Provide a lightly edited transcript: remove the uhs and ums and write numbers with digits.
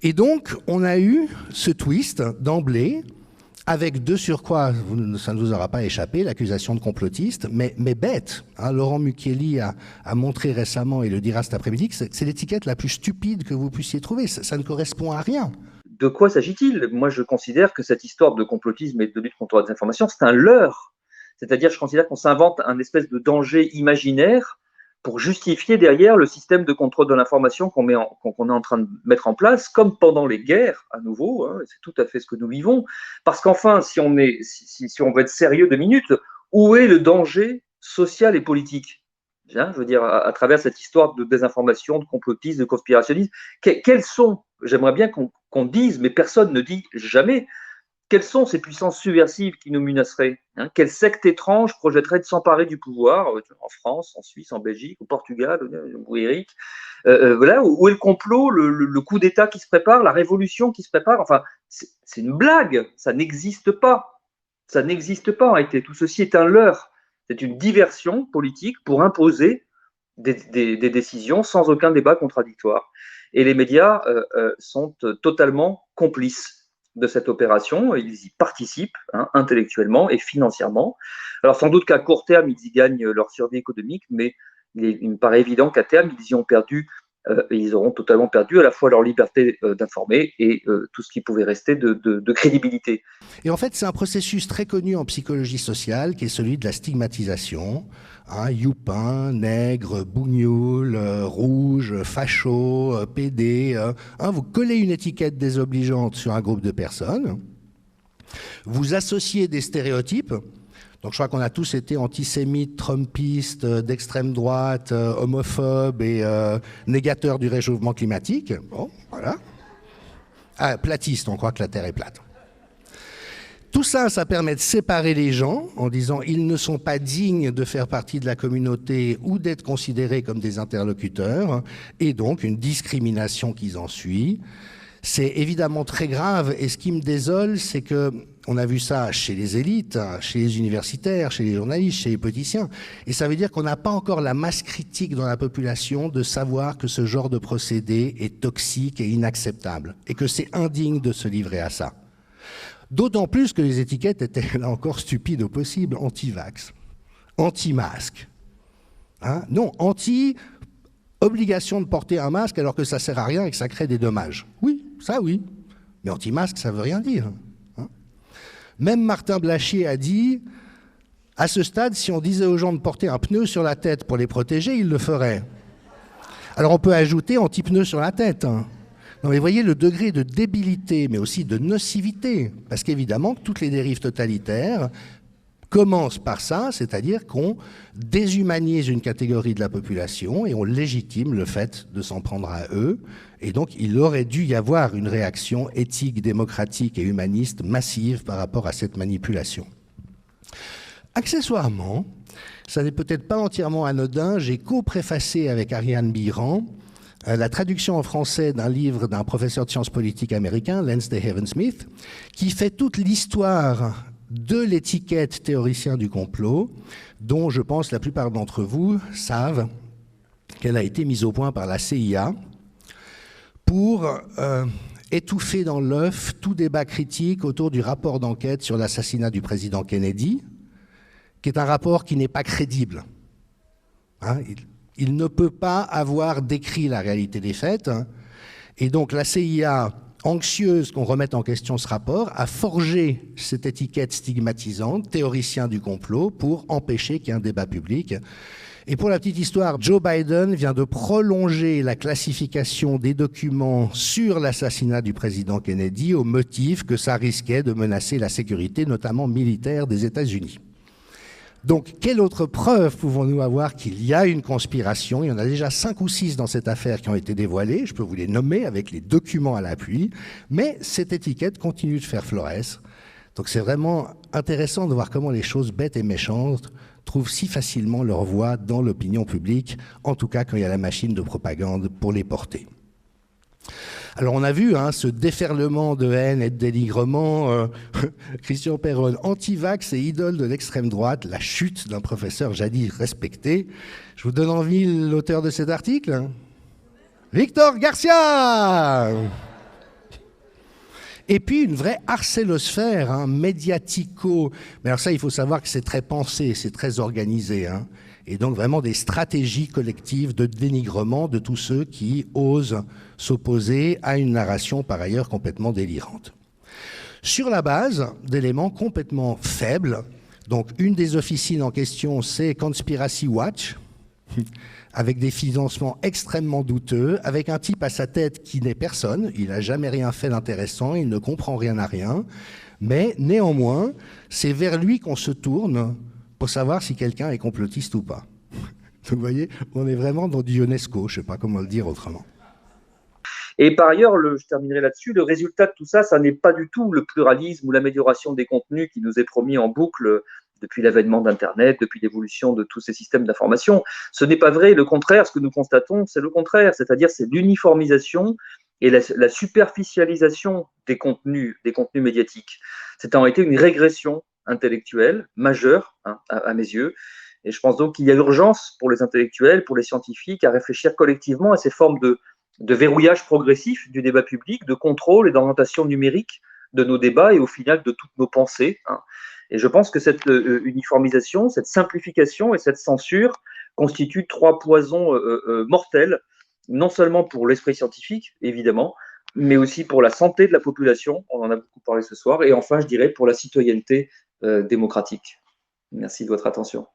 Et donc, on a eu ce twist d'emblée, avec de surcroît, ça ne vous aura pas échappé, l'accusation de complotiste, mais bête. Hein, Laurent Mucchielli a montré récemment, et le dira cet après-midi, que c'est l'étiquette la plus stupide que vous puissiez trouver. Ça ne correspond à rien. De quoi s'agit-il? Moi, je considère que cette histoire de complotisme et de lutte contre la désinformation, c'est un leurre. C'est-à-dire, je considère qu'on s'invente un espèce de danger imaginaire pour justifier derrière le système de contrôle de l'information qu'on est en train de mettre en place, comme pendant les guerres, à nouveau, hein, c'est tout à fait ce que nous vivons. Parce qu'enfin, si on veut être sérieux 2 minutes, où est le danger social et politique? Bien, je veux dire, à travers cette histoire de désinformation, de complotisme, de conspirationnisme, quels sont, j'aimerais bien qu'on dise, mais personne ne dit jamais, quelles sont ces puissances subversives qui nous menaceraient, hein? Quelle secte étrange projetterait de s'emparer du pouvoir en France, en Suisse, en Belgique, au Portugal, ou Eric voilà, où est le complot, le coup d'État qui se prépare, la révolution qui se prépare? Enfin, c'est une blague, ça n'existe pas. Ça n'existe pas en réalité. Tout ceci est un leurre. C'est une diversion politique pour imposer des décisions sans aucun débat contradictoire. Et les médias sont totalement complices de cette opération, ils y participent, hein, intellectuellement et financièrement. Alors sans doute qu'à court terme, ils y gagnent leur survie économique, mais il me paraît évident qu'à terme, ils auront totalement perdu à la fois leur liberté d'informer et tout ce qui pouvait rester de crédibilité. Et en fait, c'est un processus très connu en psychologie sociale qui est celui de la stigmatisation. Hein, youpin, nègre, bougnoul, rouge, facho, PD. Hein, vous collez une étiquette désobligeante sur un groupe de personnes. Vous associez des stéréotypes. Donc je crois qu'on a tous été antisémites, trumpistes, d'extrême droite, homophobes et négateurs du réchauffement climatique. Bon, voilà. Ah, platistes, on croit que la Terre est plate. Tout ça, ça permet de séparer les gens en disant ils ne sont pas dignes de faire partie de la communauté ou d'être considérés comme des interlocuteurs, et donc une discrimination qui s'ensuit. C'est évidemment très grave, et ce qui me désole, c'est que on a vu ça chez les élites, chez les universitaires, chez les journalistes, chez les politiciens, et ça veut dire qu'on n'a pas encore la masse critique dans la population de savoir que ce genre de procédé est toxique et inacceptable, et que c'est indigne de se livrer à ça. D'autant plus que les étiquettes étaient là encore stupides au possible, anti-vax, anti-masque. Hein? Non, anti-obligation de porter un masque alors que ça sert à rien et que ça crée des dommages. Oui, ça oui, mais anti-masque, ça veut rien dire. Hein? Même Martin Blachier a dit, à ce stade, si on disait aux gens de porter un pneu sur la tête pour les protéger, ils le feraient. Alors on peut ajouter anti-pneu sur la tête, hein. Non mais voyez le degré de débilité, mais aussi de nocivité, parce qu'évidemment, toutes les dérives totalitaires commencent par ça, c'est-à-dire qu'on déshumanise une catégorie de la population et on légitime le fait de s'en prendre à eux. Et donc, il aurait dû y avoir une réaction éthique, démocratique et humaniste massive par rapport à cette manipulation. Accessoirement, ça n'est peut-être pas entièrement anodin, j'ai co-préfacé avec Ariane Biran la traduction en français d'un livre d'un professeur de sciences politiques américain, Lansday Heaven-Smith, qui fait toute l'histoire de l'étiquette théoricien du complot, dont je pense la plupart d'entre vous savent qu'elle a été mise au point par la CIA pour étouffer dans l'œuf tout débat critique autour du rapport d'enquête sur l'assassinat du président Kennedy, qui est un rapport qui n'est pas crédible. Hein, il ne peut pas avoir décrit la réalité des faits. Et donc la CIA, anxieuse qu'on remette en question ce rapport, a forgé cette étiquette stigmatisante, théoricien du complot, pour empêcher qu'il y ait un débat public. Et pour la petite histoire, Joe Biden vient de prolonger la classification des documents sur l'assassinat du président Kennedy au motif que ça risquait de menacer la sécurité, notamment militaire, des États-Unis. Donc, quelle autre preuve pouvons-nous avoir qu'il y a une conspiration? Il y en a déjà 5 ou 6 dans cette affaire qui ont été dévoilées, je peux vous les nommer avec les documents à l'appui, mais cette étiquette continue de faire florès. Donc c'est vraiment intéressant de voir comment les choses bêtes et méchantes trouvent si facilement leur voie dans l'opinion publique, en tout cas quand il y a la machine de propagande pour les porter. Alors on a vu ce déferlement de haine et de dénigrement, Christian Perron, anti-vax et idole de l'extrême droite, la chute d'un professeur jadis respecté. Je vous donne envie l'auteur de cet article, Victor Garcia. Et puis une vraie arcélosphère, hein, médiatico. Mais alors ça, il faut savoir que c'est très pensé, c'est très organisé. Hein. Et donc vraiment des stratégies collectives de dénigrement de tous ceux qui osent s'opposer à une narration par ailleurs complètement délirante. Sur la base d'éléments complètement faibles, donc une des officines en question, c'est Conspiracy Watch, avec des financements extrêmement douteux, avec un type à sa tête qui n'est personne, il n'a jamais rien fait d'intéressant, il ne comprend rien à rien, mais néanmoins, c'est vers lui qu'on se tourne pour savoir si quelqu'un est complotiste ou pas. Donc vous voyez, on est vraiment dans du Ionesco, je ne sais pas comment le dire autrement. Et par ailleurs, je terminerai là-dessus, le résultat de tout ça, ça n'est pas du tout le pluralisme ou l'amélioration des contenus qui nous est promis en boucle depuis l'avènement d'Internet, depuis l'évolution de tous ces systèmes d'information. Ce n'est pas vrai, le contraire, ce que nous constatons, c'est le contraire, c'est-à-dire c'est l'uniformisation et la superficialisation des contenus médiatiques. C'est en réalité une régression intellectuelle majeure, hein, à mes yeux, et je pense donc qu'il y a urgence pour les intellectuels, pour les scientifiques, à réfléchir collectivement à ces formes de verrouillage progressif du débat public, de contrôle et d'orientation numérique de nos débats et au final de toutes nos pensées. Hein. Et je pense que cette uniformisation, cette simplification et cette censure constituent trois poisons mortels, non seulement pour l'esprit scientifique, évidemment, mais aussi pour la santé de la population, on en a beaucoup parlé ce soir, et enfin, je dirais, pour la citoyenneté démocratique. Merci de votre attention.